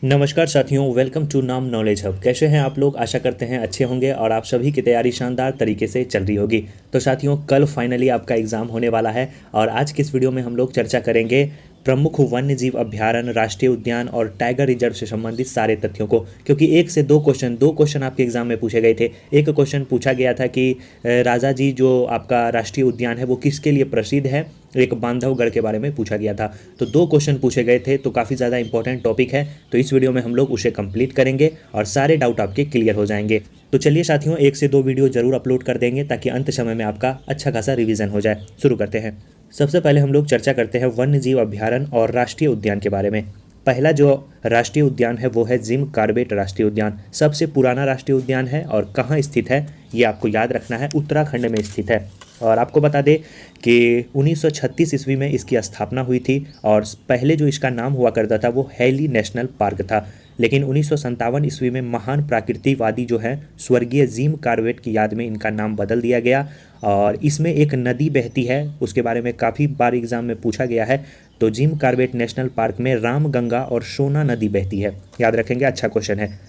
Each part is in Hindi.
नमस्कार साथियों, वेलकम टू नाम नॉलेज हब। कैसे हैं आप लोग? आशा करते हैं अच्छे होंगे और आप सभी की तैयारी शानदार तरीके से चल रही होगी। तो साथियों, कल फाइनली आपका एग्ज़ाम होने वाला है और आज की इस वीडियो में हम लोग चर्चा करेंगे प्रमुख वन्य जीव अभयारण्य, राष्ट्रीय उद्यान और टाइगर रिजर्व से संबंधित सारे तथ्यों को। क्योंकि एक से दो क्वेश्चन आपके एग्जाम में पूछे गए थे। एक क्वेश्चन पूछा गया था कि राजा जी जो आपका राष्ट्रीय उद्यान है वो किसके लिए प्रसिद्ध है, एक बांधवगढ़ के बारे में पूछा गया था। तो दो क्वेश्चन पूछे गए थे, तो काफ़ी ज़्यादा इंपॉर्टेंट टॉपिक है। तो इस वीडियो में हम लोग उसे कंप्लीट करेंगे और सारे डाउट आपके क्लियर हो जाएंगे। तो चलिए साथियों, एक से दो वीडियो जरूर अपलोड कर देंगे ताकि अंत समय में आपका अच्छा खासा रिवीजन हो जाए। शुरू करते हैं। सबसे पहले हम लोग चर्चा करते हैं वन्य जीव अभयारण्य और राष्ट्रीय उद्यान के बारे में। पहला जो राष्ट्रीय उद्यान है वो है जिम कॉर्बेट राष्ट्रीय उद्यान। सबसे पुराना राष्ट्रीय उद्यान है और कहाँ स्थित है ये आपको याद रखना है, उत्तराखंड में स्थित है। और आपको बता दें कि 1936 ईस्वी में इसकी स्थापना हुई थी और पहले जो इसका नाम हुआ करता था वो हैली नेशनल पार्क था। लेकिन 1957 ईस्वी में महान प्राकृतिकवादी जो है स्वर्गीय जिम कॉर्बेट की याद में इनका नाम बदल दिया गया। और इसमें एक नदी बहती है, उसके बारे में काफ़ी बार एग्जाम में पूछा गया है। तो जिम कॉर्बेट नेशनल पार्क में रामगंगा और सोना नदी बहती है, याद रखेंगे, अच्छा क्वेश्चन है।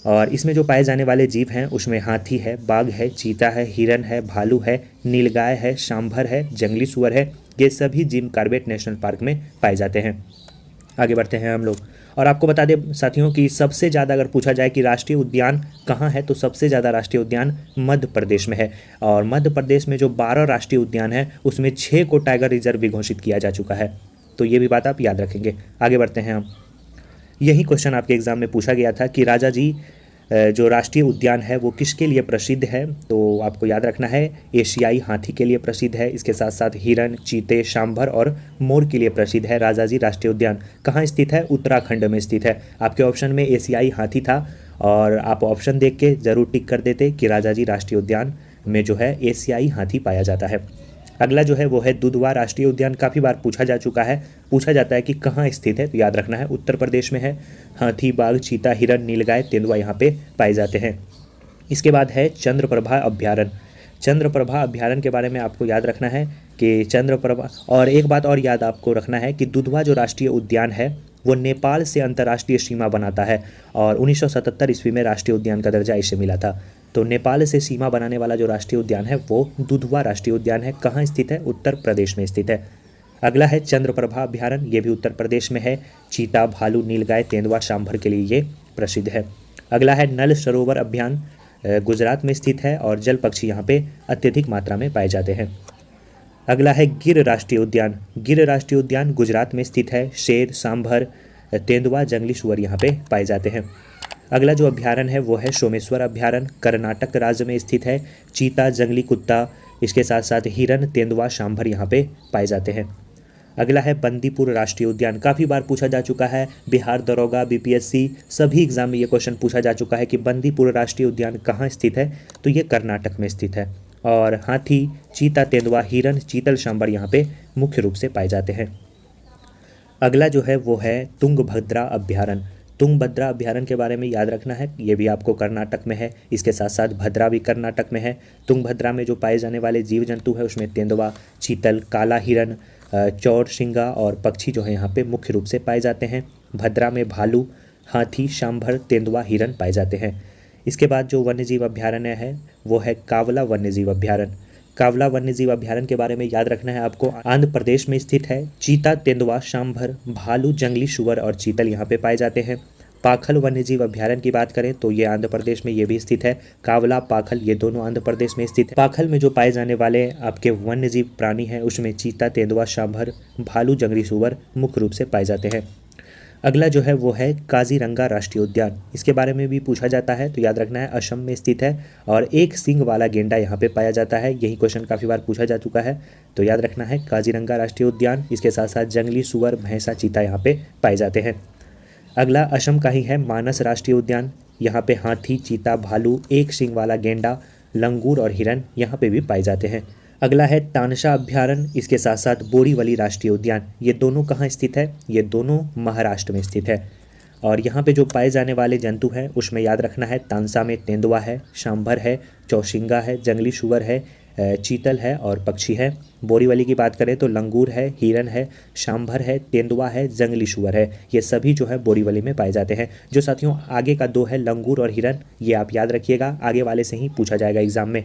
और इसमें जो पाए जाने वाले जीव हैं उसमें हाथी है, बाघ है, चीता है, हिरन है, भालू है, नीलगाय है, सांभर है, जंगली सुअर है। ये सभी जिम कॉर्बेट नेशनल पार्क में पाए जाते हैं। आगे बढ़ते हैं हम लोग। और आपको बता दें साथियों कि सबसे ज़्यादा अगर पूछा जाए कि राष्ट्रीय उद्यान कहाँ है, तो सबसे ज़्यादा राष्ट्रीय उद्यान मध्य प्रदेश में है। और मध्य प्रदेश में जो 12 राष्ट्रीय उद्यान है उसमें 6 को टाइगर रिजर्व भी घोषित किया जा चुका है। तो ये भी बात आप याद रखेंगे। आगे बढ़ते हैं हम। यही क्वेश्चन आपके एग्जाम में पूछा गया था कि राजा जी जो राष्ट्रीय उद्यान है वो किसके लिए प्रसिद्ध है। तो आपको याद रखना है एशियाई हाथी के लिए प्रसिद्ध है। इसके साथ साथ हिरन, चीते, सांभर और मोर के लिए प्रसिद्ध है। राजा जी राष्ट्रीय उद्यान कहाँ स्थित है? उत्तराखंड में स्थित है। आपके ऑप्शन में एशियाई हाथी था और आप ऑप्शन देख के जरूर टिक कर देते कि राजा जी राष्ट्रीय उद्यान में जो है एशियाई हाथी पाया जाता है। अगला जो है वो है दुधवा राष्ट्रीय उद्यान। काफ़ी बार पूछा जा चुका है, पूछा जाता है कि कहाँ स्थित है, तो याद रखना है उत्तर प्रदेश में है। हाथी, बाघ, चीता, हिरन, नीलगाय, तेंदुआ यहाँ पे पाए जाते हैं। इसके बाद है चंद्रप्रभा अभ्यारण्य। चंद्रप्रभा अभ्यारण्य के बारे में आपको याद रखना है कि चंद्रप्रभा, और एक बात और याद आपको रखना है कि दुधवा जो राष्ट्रीय उद्यान है वो नेपाल से अंतर्राष्ट्रीय सीमा बनाता है और 1977 ईस्वी में राष्ट्रीय उद्यान का दर्जा इसे मिला था। तो नेपाल से सीमा बनाने वाला जो राष्ट्रीय उद्यान है वो दुधवा राष्ट्रीय उद्यान है। कहाँ स्थित है? उत्तर प्रदेश में स्थित है। अगला है चंद्रप्रभा अभ्यारण्य, ये भी उत्तर प्रदेश में है। चीता, भालू, नीलगाय, तेंदुआ, सांभर के लिए ये प्रसिद्ध है। अगला है नल सरोवर अभ्यारण्य, गुजरात में स्थित है और जल पक्षी यहाँ पे अत्यधिक मात्रा में पाए जाते हैं। अगला है गिर राष्ट्रीय उद्यान। गिर राष्ट्रीय उद्यान गुजरात में स्थित है। शेर, सांभर, तेंदुआ, जंगली सुअर यहाँ पे पाए जाते हैं। अगला जो अभ्यारण्य है वो है सोमेश्वर अभ्यारण्य, कर्नाटक राज्य में स्थित है। चीता, जंगली कुत्ता, इसके साथ साथ हिरन, तेंदुआ, सांभर यहाँ पे पाए जाते हैं। अगला है बंदीपुर राष्ट्रीय उद्यान। काफ़ी बार पूछा जा चुका है, बिहार दरोगा, बीपीएससी सभी एग्जाम में ये क्वेश्चन पूछा जा चुका है कि बंदीपुर राष्ट्रीय उद्यान कहाँ स्थित है, तो ये कर्नाटक में स्थित है। और हाथी, चीता, तेंदुआ, हिरन, चीतल, सांभर यहाँ पे मुख्य रूप से पाए जाते हैं। अगला जो है वो है तुंगभद्रा अभ्यारण्य। तुंगभद्रा अभ्यारण्य के बारे में याद रखना है, ये भी आपको कर्नाटक में है। इसके साथ साथ भद्रा भी कर्नाटक में है। तुंगभद्रा में जो पाए जाने वाले जीव जंतु है उसमें तेंदुआ, चीतल, काला हिरन, चौरसिंगा और पक्षी जो है यहाँ पे मुख्य रूप से पाए जाते हैं। भद्रा में भालू, हाथी, सांभर, तेंदुआ, हिरन पाए जाते हैं। इसके बाद जो वन्यजीव अभ्यारण्य है वो है कावला वन्यजीव अभ्यारण्य। कावला वन्यजीव अभ्यारण्य के बारे में याद रखना है आपको, आंध्र प्रदेश में स्थित है। चीता, तेंदुआ, सांभर, भालू, जंगली सुअर और चीतल यहाँ पे पाए जाते हैं। पाखल वन्यजीव अभ्यारण्य की बात करें तो ये आंध्र प्रदेश में ये भी स्थित है। कावला, पाखल ये दोनों आंध्र प्रदेश में स्थित है। पाखल में जो पाए जाने वाले आपके वन्यजीव प्राणी हैं उसमें चीता, तेंदुआ, सांभर, भालू, जंगली सुअर मुख्य रूप से पाए जाते हैं। अगला जो है वो है काजीरंगा राष्ट्रीय उद्यान। इसके बारे में भी पूछा जाता है, तो याद रखना है असम में स्थित है और एक सींग वाला गेंडा यहाँ पे पाया जाता है। यही क्वेश्चन काफ़ी बार पूछा जा चुका है, तो याद रखना है काजीरंगा राष्ट्रीय उद्यान। इसके साथ साथ जंगली सुअर, भैंसा, चीता यहाँ पे पाए जाते हैं। अगला असम का ही है मानस राष्ट्रीय उद्यान। यहाँ पे हाथी, चीता, भालू, एक सींग वाला गेंडा, लंगूर और हिरन यहाँ पे भी पाए जाते हैं। अगला है तानसा अभ्यारण्य, इसके साथ साथ बोरीवली राष्ट्रीय उद्यान। ये दोनों कहाँ स्थित है? ये दोनों महाराष्ट्र में स्थित है। और यहाँ पे जो पाए जाने वाले जंतु हैं उसमें याद रखना है तानसा में तेंदुआ है, सांभर है, चौसिंगा है, जंगली सुअर है, चीतल है और पक्षी है। बोरीवली की बात करें तो लंगूर है, हिरन है, सांभर है, तेंदुआ है, जंगली सुअर है। ये सभी जो है बोरीवली में पाए जाते हैं। जो साथियों आगे का दो है लंगूर और हिरन, ये आप याद रखिएगा, आगे वाले से ही पूछा जाएगा एग्जाम में।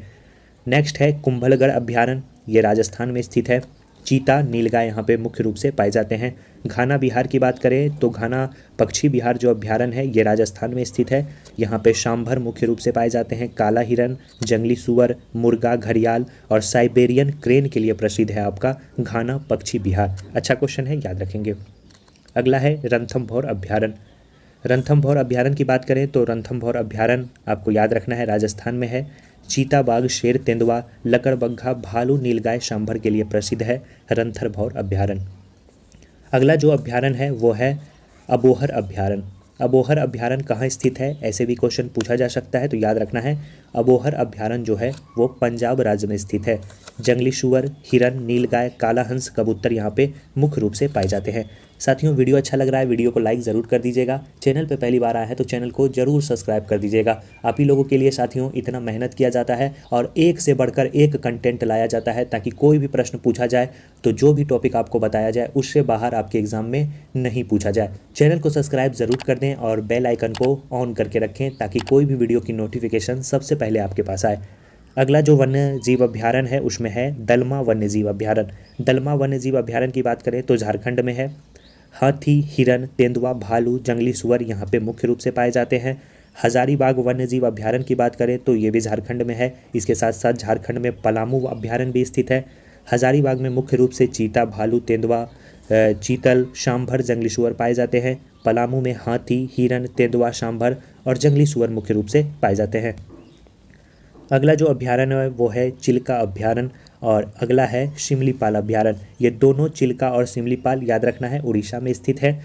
नेक्स्ट है कुंभलगढ़ अभ्यारण्य, ये राजस्थान में स्थित है। चीता नीलगाय यहाँ पे मुख्य रूप से पाए जाते हैं। घाना बिहार की बात करें तो घाना पक्षी बिहार जो अभ्यारण्य है ये राजस्थान में स्थित है। यहाँ पे सांभर मुख्य रूप से पाए जाते हैं। काला हिरन, जंगली सुअर, मुर्गा, घड़ियाल और साइबेरियन क्रेन के लिए प्रसिद्ध है आपका घाना पक्षी बिहार। अच्छा क्वेश्चन है, याद रखेंगे। अगला है रणथंभौर अभ्यारण्य। रणथंभौर अभ्यारण्य की बात करें तो रणथंभौर अभ्यारण्य आपको याद रखना है राजस्थान में है। चीता, बाघ, शेर, तेंदुआ, लकड़बग्घा, भालू, नीलगाय, सांभर के लिए प्रसिद्ध है रणथंभौर अभ्यारण्य। अगला जो अभ्यारण्य है वो है अबोहर अभ्यारण्य। अबोहर अभ्यारण्य कहाँ स्थित है, ऐसे भी क्वेश्चन पूछा जा सकता है, तो याद रखना है अबोहर अभ्यारण्य जो है वो पंजाब राज्य में स्थित है। जंगली सुअर, हिरन, नीलगाय, काला हंस, कबूतर यहाँ पे मुख्य रूप से पाए जाते हैं। साथियों वीडियो अच्छा लग रहा है, वीडियो को लाइक ज़रूर कर दीजिएगा। चैनल पे पहली बार आया है तो चैनल को ज़रूर सब्सक्राइब कर दीजिएगा। आप ही लोगों के लिए साथियों इतना मेहनत किया जाता है और एक से बढ़कर एक कंटेंट लाया जाता है ताकि कोई भी प्रश्न पूछा जाए तो जो भी टॉपिक आपको बताया जाए उससे बाहर आपके एग्जाम में नहीं पूछा जाए। चैनल को सब्सक्राइब ज़रूर कर दें और बेल आइकन को ऑन करके रखें ताकि कोई भी वीडियो की नोटिफिकेशन सबसे पहले आपके पास आए। अगला जो वन्य जीव अभ्यारण्य है उसमें है दलमा वन्य जीव अभ्यारण्य। दलमा वन्य जीव अभ्यारण्य की बात करें तो झारखंड में है। हाथी, हिरन, तेंदुआ, भालू, जंगली सुअर यहाँ पे मुख्य रूप से पाए जाते हैं। हजारीबाग वन्य जीव अभ्यारण्य की बात करें तो ये भी झारखंड में है। इसके साथ साथ झारखंड में पलामू अभ्यारण्य भी स्थित है। हजारीबाग में मुख्य रूप से चीता, भालू, तेंदुआ, चीतल, सांभर, जंगली सुअर पाए जाते हैं। पलामू में हाथी, हिरन, तेंदुआ, सांभर और जंगली सुअर मुख्य रूप से पाए जाते हैं। अगला जो अभ्यारण्य है वो है चिल्का अभ्यारण्य और अगला है शिमलीपाल अभ्यारण्य। ये दोनों चिल्का और शिमलीपाल याद रखना है उड़ीसा में स्थित है।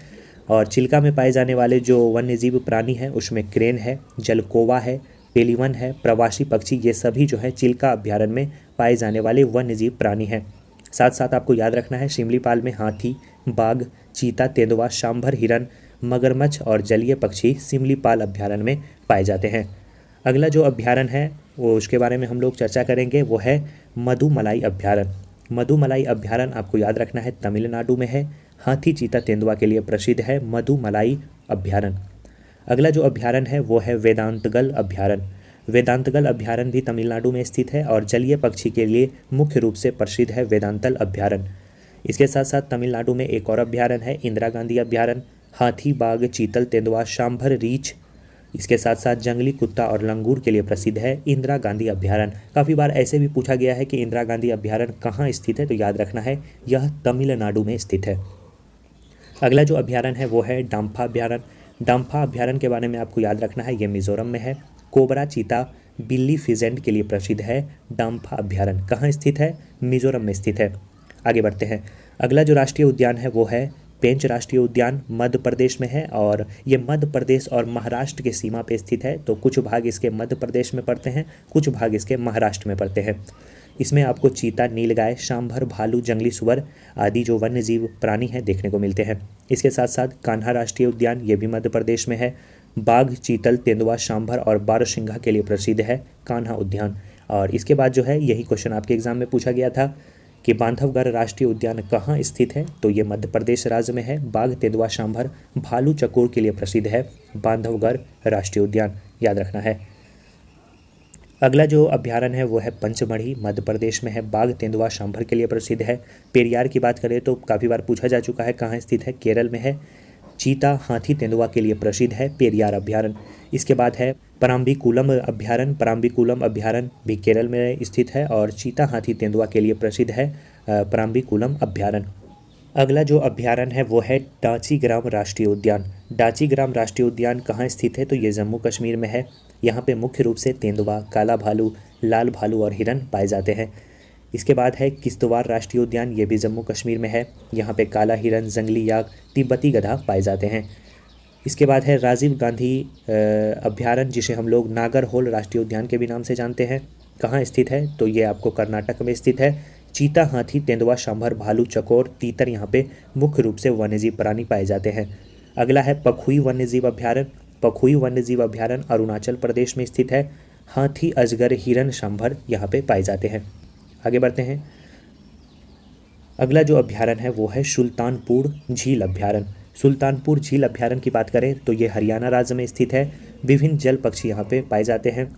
और चिल्का में पाए जाने वाले जो वन्यजीव प्राणी हैं उसमें क्रेन है, जलकोवा है, पेलिवन है, प्रवासी पक्षी, ये सभी जो है चिल्का अभ्यारण्य में पाए जाने वाले वन्यजीव प्राणी हैं। साथ साथ आपको याद रखना है शिमलीपाल में हाथी, बाघ, चीता, तेंदुआ, सांभर, हिरन, मगरमच्छ और जलीय पक्षी शिमलीपाल अभ्यारण्य में पाए जाते हैं। अगला जो अभ्यारण्य है वो उसके बारे में हम लोग चर्चा करेंगे वो है मधुमलाई अभ्यारण्य। मधुमलाई अभ्यारण्य आपको याद रखना है तमिलनाडु में है। हाथी, चीता, तेंदुआ के लिए प्रसिद्ध है मधुमलाई अभ्यारण्य। अगला जो अभ्यारण्य है वो है वेदांतगल अभ्यारण्य। वेदांतगल अभ्यारण्य भी तमिलनाडु में स्थित है और जलीय पक्षी के लिए मुख्य रूप से प्रसिद्ध है वेदांतल अभ्यारण्य। इसके साथ साथ तमिलनाडु में एक और अभ्यारण्य है इंदिरा गांधी अभ्यारण्य। हाथी, बाघ, चीतल, तेंदुआ, सांभर, रीछ, इसके साथ साथ जंगली कुत्ता और लंगूर के लिए प्रसिद्ध है इंदिरा गांधी अभ्यारण्य। काफ़ी बार ऐसे भी पूछा गया है कि इंदिरा गांधी अभ्यारण्य कहाँ स्थित है, तो याद रखना है यह तमिलनाडु में स्थित है। अगला जो अभ्यारण्य है वो है डांफा अभ्यारण्य। डांफा अभ्यारण्य के बारे में आपको याद रखना है ये मिजोरम में है। कोबरा, चीता, बिल्ली, फिजेंट के लिए प्रसिद्ध है डांफा अभ्यारण्य। कहाँ स्थित है, मिजोरम में स्थित है। आगे बढ़ते हैं। अगला जो राष्ट्रीय उद्यान है वो है पेंच राष्ट्रीय उद्यान, मध्य प्रदेश में है और ये मध्य प्रदेश और महाराष्ट्र के सीमा पे स्थित है। तो कुछ भाग इसके मध्य प्रदेश में पड़ते हैं, कुछ भाग इसके महाराष्ट्र में पड़ते हैं। इसमें आपको चीता, नीलगाय, सांभर, भालू, जंगली सुअर आदि जो वन्य जीव प्राणी हैं देखने को मिलते हैं। इसके साथ साथ कान्हा राष्ट्रीय उद्यान, ये भी मध्य प्रदेश में है। बाघ, चीतल, तेंदुआ, सांभर और बारहसिंघा के लिए प्रसिद्ध है कान्हा उद्यान। और इसके बाद जो है यही क्वेश्चन आपके एग्जाम में पूछा गया था कि बांधवगढ़ राष्ट्रीय उद्यान कहाँ स्थित है, तो ये मध्य प्रदेश राज्य में है। बाघ, तेंदुआ, सांभर, भालू, चकोर के लिए प्रसिद्ध है बांधवगढ़ राष्ट्रीय उद्यान, याद रखना है। अगला जो अभ्यारण्य है वो है पंचमढ़ी, मध्य प्रदेश में है। बाघ, तेंदुआ, सांभर के लिए प्रसिद्ध है। पेरियार की बात करें तो काफ़ी बार पूछा जा चुका है कहाँ स्थित है, केरल में है। चीता, हाथी, तेंदुआ के लिए प्रसिद्ध है पेरियार अभ्यारण्य। इसके बाद है पराम्बिकुलम अभ्यारण्य। पराम्बिकुलम अभ्यारण्य भी केरल में स्थित है और चीता, हाथी, तेंदुआ के लिए प्रसिद्ध है पराम्बिकुलम अभ्यारण्य। अगला जो अभ्यारण्य है वो है डांचीग्राम राष्ट्रीय उद्यान। डांचीग्राम राष्ट्रीय उद्यान कहाँ स्थित है, तो ये जम्मू कश्मीर में है। यहाँ पे मुख्य रूप से तेंदुआ, काला भालू, लाल भालू और हिरन पाए जाते हैं। इसके बाद है किश्तवाड़ राष्ट्रीय उद्यान, ये भी जम्मू कश्मीर में है। यहाँ पे काला हिरन, जंगली याक, तिब्बती गधा पाए जाते हैं। इसके बाद है राजीव गांधी अभ्यारण्य, जिसे हम लोग नागरहोल राष्ट्रीय उद्यान के भी नाम से जानते हैं। कहाँ स्थित है, तो ये आपको कर्नाटक में स्थित है। चीता, हाथी, तेंदुआ, सांभर, भालू, चकोर, तीतर यहाँ पे मुख्य रूप से वन्यजीव प्राणी पाए जाते हैं। अगला है पखुई वन्यजीव अभ्यारण्य। पखुई वन्यजीव अभ्यारण्य अरुणाचल प्रदेश में स्थित है। हाथी, अजगर, हिरन, सांभर यहाँ पे पाए जाते हैं। आगे बढ़ते हैं। अगला जो अभ्यारण्य है वो है सुल्तानपुर झील अभ्यारण्य। सुल्तानपुर झील अभ्यारण्य की बात करें तो ये हरियाणा राज्य में स्थित है। विभिन्न जल पक्षी यहाँ पे पाए जाते हैं।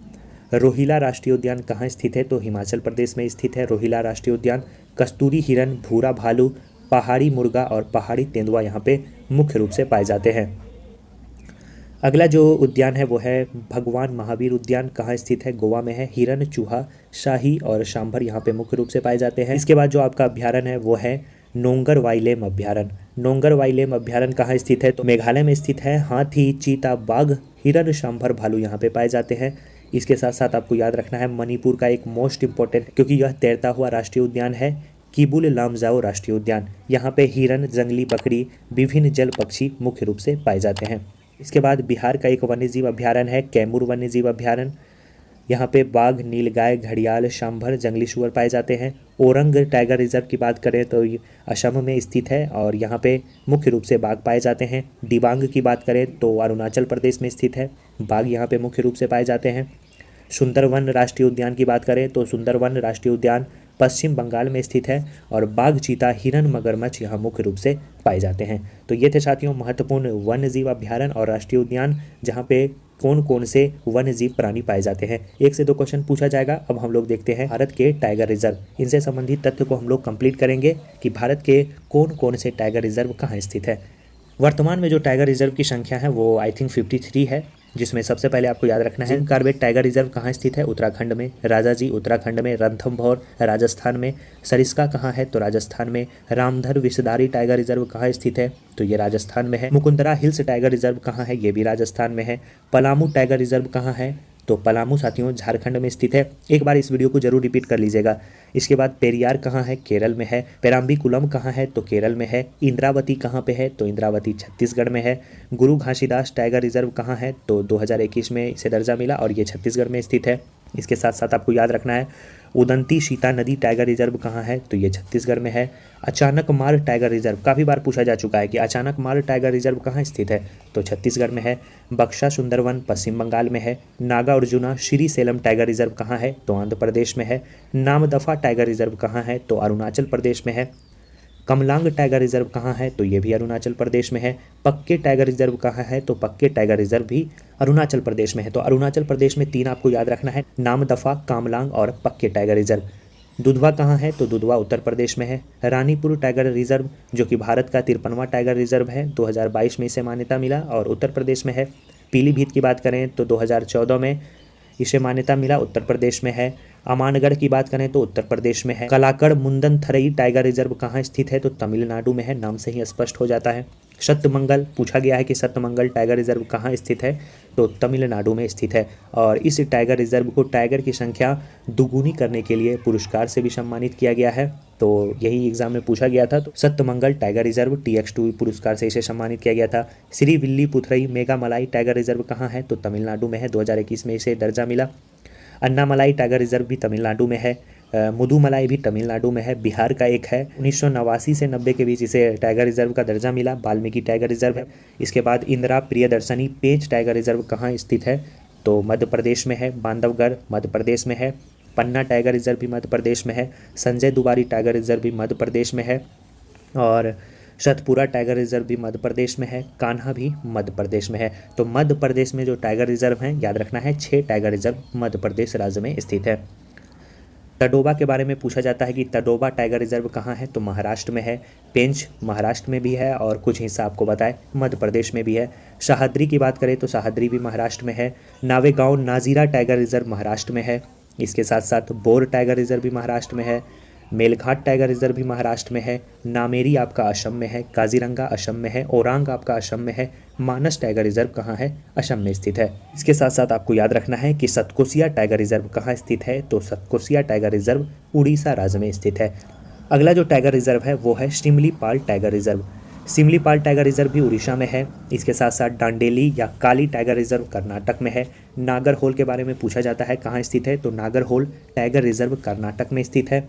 रोहिला राष्ट्रीय उद्यान कहाँ स्थित है तो हिमाचल प्रदेश में स्थित है रोहिला राष्ट्रीय उद्यान। कस्तूरी हिरन, भूरा भालू, पहाड़ी मुर्गा और पहाड़ी तेंदुआ यहाँ पे मुख्य रूप से पाए जाते हैं। अगला जो उद्यान है वो है भगवान महावीर उद्यान। कहाँ स्थित है? गोवा में है। हिरन, चूहा, शाही और सांभर यहाँ पे मुख्य रूप से पाए जाते हैं। इसके बाद जो आपका अभ्यारण्य है वो है नोंगर वाइलेम अभ्यारण्य। नोंगर वाइलेम अभ्यारण्य कहाँ स्थित है तो मेघालय में स्थित है। हाथी, चीता, बाघ, हिरन, सांभर, भालू यहाँ पे पाए जाते हैं। इसके साथ साथ आपको याद रखना है मणिपुर का एक मोस्ट इंपॉर्टेंट, क्योंकि यह तैरता हुआ राष्ट्रीय उद्यान है, किबुल लामजाओ राष्ट्रीय उद्यान। यहाँ पे हिरन, जंगली बकरी, विभिन्न जल पक्षी मुख्य रूप से पाए जाते हैं। इसके बाद बिहार का एक वन्यजीव अभ्यारण्य है कैमूर वन्यजीव अभ्यारण्य। यहाँ पे बाघ, नीलगाय, घड़ियाल, सांभर, जंगली सुअर पाए जाते हैं। ओरंग टाइगर रिजर्व की बात करें तो ये असम में स्थित है और यहाँ पे मुख्य रूप से बाघ पाए जाते हैं। दिबांग की बात करें तो अरुणाचल प्रदेश में स्थित है। बाघ यहाँ पे मुख्य रूप से पाए जाते हैं। सुंदरवन राष्ट्रीय उद्यान की बात करें तो सुंदरवन राष्ट्रीय उद्यान पश्चिम बंगाल में स्थित है और बाघ, चीता, हिरन, मगरमच्छ यहाँ मुख्य रूप से पाए जाते हैं। तो ये थे साथियों महत्वपूर्ण वन्यजीव अभ्यारण्य और राष्ट्रीय उद्यान जहाँ पे कौन कौन से वन्यजीव प्राणी पाए जाते हैं। 1 से 2 क्वेश्चन पूछा जाएगा। अब हम लोग देखते हैं भारत के टाइगर रिजर्व। इनसे संबंधित तथ्य को हम लोग कंप्लीट करेंगे कि भारत के कौन कौन से टाइगर रिजर्व कहाँ स्थित है। वर्तमान में जो टाइगर रिजर्व की संख्या है वो आई थिंक 53 है, जिसमें सबसे पहले आपको याद रखना है कार्बेट टाइगर रिजर्व कहाँ स्थित है? उत्तराखंड में। राजाजी उत्तराखंड में। रणथंभौर राजस्थान में। सरिस्का कहाँ है तो राजस्थान में। रामधर विषधारी टाइगर रिजर्व कहाँ स्थित है तो ये राजस्थान में है। मुकुंदरा हिल्स टाइगर रिजर्व कहाँ है? ये भी राजस्थान में है। पलामू टाइगर रिजर्व कहाँ है तो पलामू साथियों झारखंड में स्थित है। एक बार इस वीडियो को जरूर रिपीट कर लीजिएगा। इसके बाद पेरियार कहाँ है? केरल में है। पेराम्बीकुलम कहाँ है तो केरल में है। इंद्रावती कहाँ पे है तो इंद्रावती छत्तीसगढ़ में है। गुरु घासीदास टाइगर रिजर्व कहाँ है तो 2021 में इसे दर्जा मिला और ये छत्तीसगढ़ में स्थित है। इसके साथ साथ आपको याद रखना है उदंती सीता नदी टाइगर रिजर्व कहाँ है तो ये छत्तीसगढ़ में है। अचानक मार टाइगर रिजर्व काफ़ी बार पूछा जा चुका है कि अचानक मार टाइगर रिजर्व कहाँ स्थित है तो छत्तीसगढ़ में है। बक्सा सुंदरवन पश्चिम बंगाल में है। नागा अर्जुना श्री सेलम टाइगर रिजर्व कहाँ है तो आंध्र प्रदेश में है। नामदफा टाइगर रिजर्व कहाँ है तो अरुणाचल प्रदेश में है। कमलांग टाइगर रिजर्व कहाँ है तो ये भी अरुणाचल प्रदेश में है। पक्के टाइगर रिजर्व कहाँ है तो पक्के टाइगर रिजर्व भी अरुणाचल प्रदेश में है। तो अरुणाचल प्रदेश में 3 आपको याद रखना है, नामदफा, कामलांग और पक्के टाइगर रिजर्व। दुधवा कहाँ है तो दुधवा उत्तर प्रदेश में है। रानीपुर टाइगर रिजर्व जो कि भारत का 53वां टाइगर रिजर्व है, 2022 में इसे मान्यता मिला और उत्तर प्रदेश में है। पीलीभीत की बात करें तो 2014 में इसे मान्यता मिला, उत्तर प्रदेश में है। अमानगढ़ की बात करें तो उत्तर प्रदेश में है। कलाकड़ मुंदन थरई टाइगर रिजर्व कहाँ स्थित है तो तमिलनाडु में है, नाम से ही स्पष्ट हो जाता है। सत्यमंगल पूछा गया है कि सत्यमंगल टाइगर रिजर्व कहाँ स्थित है तो तमिलनाडु में स्थित है और इस टाइगर रिजर्व को टाइगर की संख्या दुगुनी करने के लिए पुरस्कार से भी सम्मानित किया गया है। तो यही एग्जाम में पूछा गया था। तो सत्यमंगल टाइगर रिजर्व TX2 पुरस्कार से इसे सम्मानित किया गया था। Shri Willey पुथरई Meghamalai tiger reserve कहाँ है तो तमिलनाडु में है, 2021 में इसे दर्जा मिला। अन्नामलाई टाइगर रिजर्व भी तमिलनाडु में है। मुदुमलाई भी तमिलनाडु में है, बिहार का एक है। 1989 से 90 के बीच इसे टाइगर रिजर्व का दर्जा मिला। वाल्मीकि टाइगर रिजर्व है। इसके बाद इंदिरा प्रियदर्शनी पेंच टाइगर रिजर्व कहाँ स्थित है तो मध्य प्रदेश में है। बांधवगढ़ मध्य प्रदेश में है। पन्ना टाइगर रिजर्व भी मध्य प्रदेश में है। संजय दुबारी टाइगर रिजर्व भी मध्य प्रदेश में है और सतपुरा टाइगर रिजर्व भी मध्य प्रदेश में है। कान्हा भी मध्य प्रदेश में है। तो मध्य प्रदेश में जो टाइगर रिजर्व हैं याद रखना है 6 टाइगर रिजर्व मध्य प्रदेश राज्य में स्थित है। तडोबा के बारे में पूछा जाता है कि तडोबा टाइगर रिजर्व कहाँ है तो महाराष्ट्र में है। पेंच महाराष्ट्र में भी है और कुछ हिस्सा आपको बताए मध्य प्रदेश में भी है। सह्याद्री की बात करें तो सह्याद्री भी महाराष्ट्र में है। नावेगांव नाजीरा टाइगर रिजर्व महाराष्ट्र में है। इसके साथ साथ बोर टाइगर रिजर्व भी महाराष्ट्र में है। मेलघाट टाइगर रिजर्व भी महाराष्ट्र में है। नामेरी आपका असम में है। काजीरंगा असम में है। ओरांग आपका असम में है। मानस टाइगर रिजर्व कहाँ है? असम में स्थित है। इसके साथ साथ आपको याद रखना है कि सतकोसिया टाइगर रिजर्व कहाँ स्थित है तो सतकोसिया टाइगर रिजर्व उड़ीसा राज्य में स्थित है। अगला जो टाइगर रिजर्व है वो है Similipal tiger reserve. Similipal tiger reserve भी उड़ीसा में है। इसके साथ साथ डांडेली या काली टाइगर रिजर्व कर्नाटक में है। नागरहोल के बारे में पूछा जाता है कहाँ स्थित है तो नागरहोल टाइगर रिजर्व कर्नाटक में स्थित है।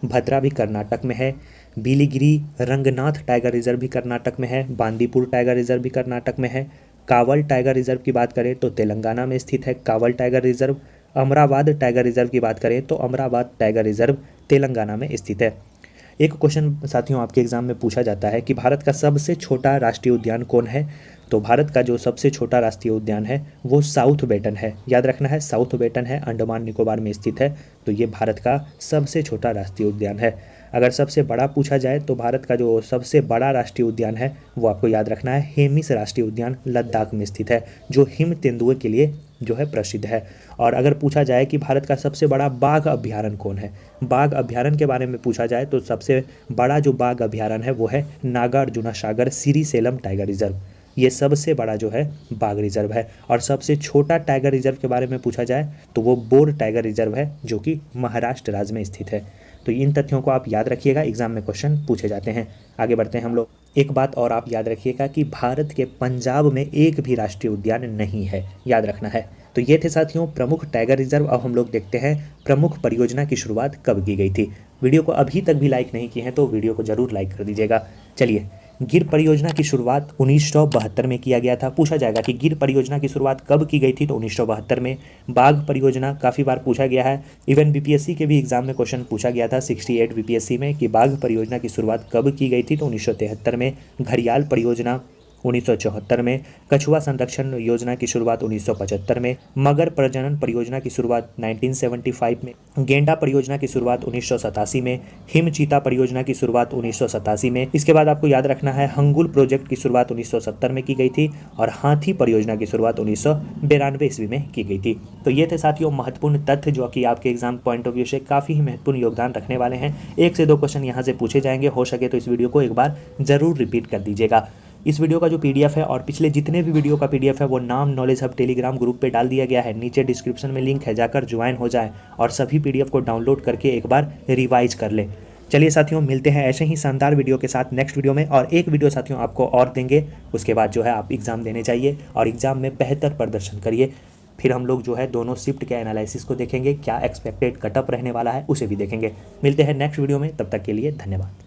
भद्रा भी कर्नाटक में है। बिलीगिरी रंगनाथ टाइगर रिजर्व भी कर्नाटक में है। बांदीपुर टाइगर रिजर्व भी कर्नाटक में है। कावल टाइगर रिजर्व की बात करें तो तेलंगाना में स्थित है Kawal tiger reserve. Amrabad tiger reserve की बात करें तो अमराबाद टाइगर रिजर्व तेलंगाना में स्थित है। एक क्वेश्चन साथियों आपके एग्जाम में पूछा जाता है कि भारत का सबसे छोटा राष्ट्रीय उद्यान कौन है। तो भारत का जो सबसे छोटा राष्ट्रीय उद्यान है वो साउथ बेटन है। याद रखना है, साउथ बेटन है, अंडमान निकोबार में स्थित है। तो ये भारत का सबसे छोटा राष्ट्रीय उद्यान है। अगर सबसे बड़ा पूछा जाए तो भारत का जो सबसे बड़ा राष्ट्रीय उद्यान है वो आपको याद रखना है हेमिस राष्ट्रीय उद्यान लद्दाख में स्थित है, जो हिम तेंदुए के लिए जो है प्रसिद्ध है। और अगर पूछा जाए कि भारत का सबसे बड़ा बाघ अभ्यारण्य कौन है, बाघ अभ्यारण्य के बारे में पूछा जाए तो सबसे बड़ा जो बाघ अभ्यारण्य है वो है नागार्जुना सागर श्रीशैलम टाइगर रिजर्व। ये सबसे बड़ा जो है बाघ रिजर्व है। और सबसे छोटा टाइगर रिजर्व के बारे में पूछा जाए तो वो बोर टाइगर रिजर्व है, जो कि महाराष्ट्र राज्य में स्थित है। तो इन तथ्यों को आप याद रखिएगा, एग्जाम में क्वेश्चन पूछे जाते हैं। आगे बढ़ते हैं हम लोग। एक बात और आप याद रखिएगा कि भारत के पंजाब में एक भी राष्ट्रीय उद्यान नहीं है, याद रखना है। तो ये थे साथियों प्रमुख टाइगर रिजर्व। अब हम लोग देखते हैं प्रमुख परियोजना की शुरुआत कब की गई थी। वीडियो को अभी तक भी लाइक नहीं किए हैं तो वीडियो को जरूर लाइक कर दीजिएगा। चलिए, गिर परियोजना की शुरुआत 1972 में किया गया था। पूछा जाएगा कि गिर परियोजना की शुरुआत कब की गई थी, तो 1972 में। बाघ परियोजना काफ़ी बार पूछा गया है, इवन बीपीएससी के भी एग्जाम में क्वेश्चन पूछा गया था 68 बीपीएससी में कि बाघ परियोजना की शुरुआत कब की गई थी, तो 1973 में। घड़ियाल परियोजना 1974 में। कछुआ संरक्षण योजना की शुरुआत 1975 में। मगर प्रजनन परियोजना की शुरुआत 1975 में। गेंडा परियोजना की शुरुआत 1987 में। हिम चीता परियोजना की शुरुआत 1987 में। इसके बाद आपको याद रखना है हंगुल प्रोजेक्ट की शुरुआत 1970 में की गई थी और हाथी परियोजना की शुरुआत 1992 ईस्वी में की गई थी। तो ये थे साथियों महत्वपूर्ण तथ्य जो कि आपके एग्जाम पॉइंट ऑफ व्यू से काफ़ी ही महत्वपूर्ण योगदान रखने वाले हैं। 1 से 2 क्वेश्चन यहाँ से पूछे जाएंगे। हो सके तो इस वीडियो को एक बार जरूर रिपीट कर दीजिएगा। इस वीडियो का जो पीडीएफ है और पिछले जितने भी वीडियो का पीडीएफ है वो नाम नॉलेज हब टेलीग्राम ग्रुप पे डाल दिया गया है। नीचे डिस्क्रिप्शन में लिंक है, जाकर ज्वाइन हो जाएं और सभी पीडीएफ को डाउनलोड करके एक बार रिवाइज कर लें। चलिए साथियों, मिलते हैं ऐसे ही शानदार वीडियो के साथ नेक्स्ट वीडियो में। और एक वीडियो साथियों आपको और देंगे, उसके बाद जो है आप एग्ज़ाम देने चाहिए और एग्ज़ाम में बेहतर प्रदर्शन करिए। फिर हम लोग जो है दोनों शिफ्ट के एनालिसिस को देखेंगे, क्या एक्सपेक्टेड कटअप रहने वाला है उसे भी देखेंगे। मिलते हैं नेक्स्ट वीडियो में, तब तक के लिए धन्यवाद।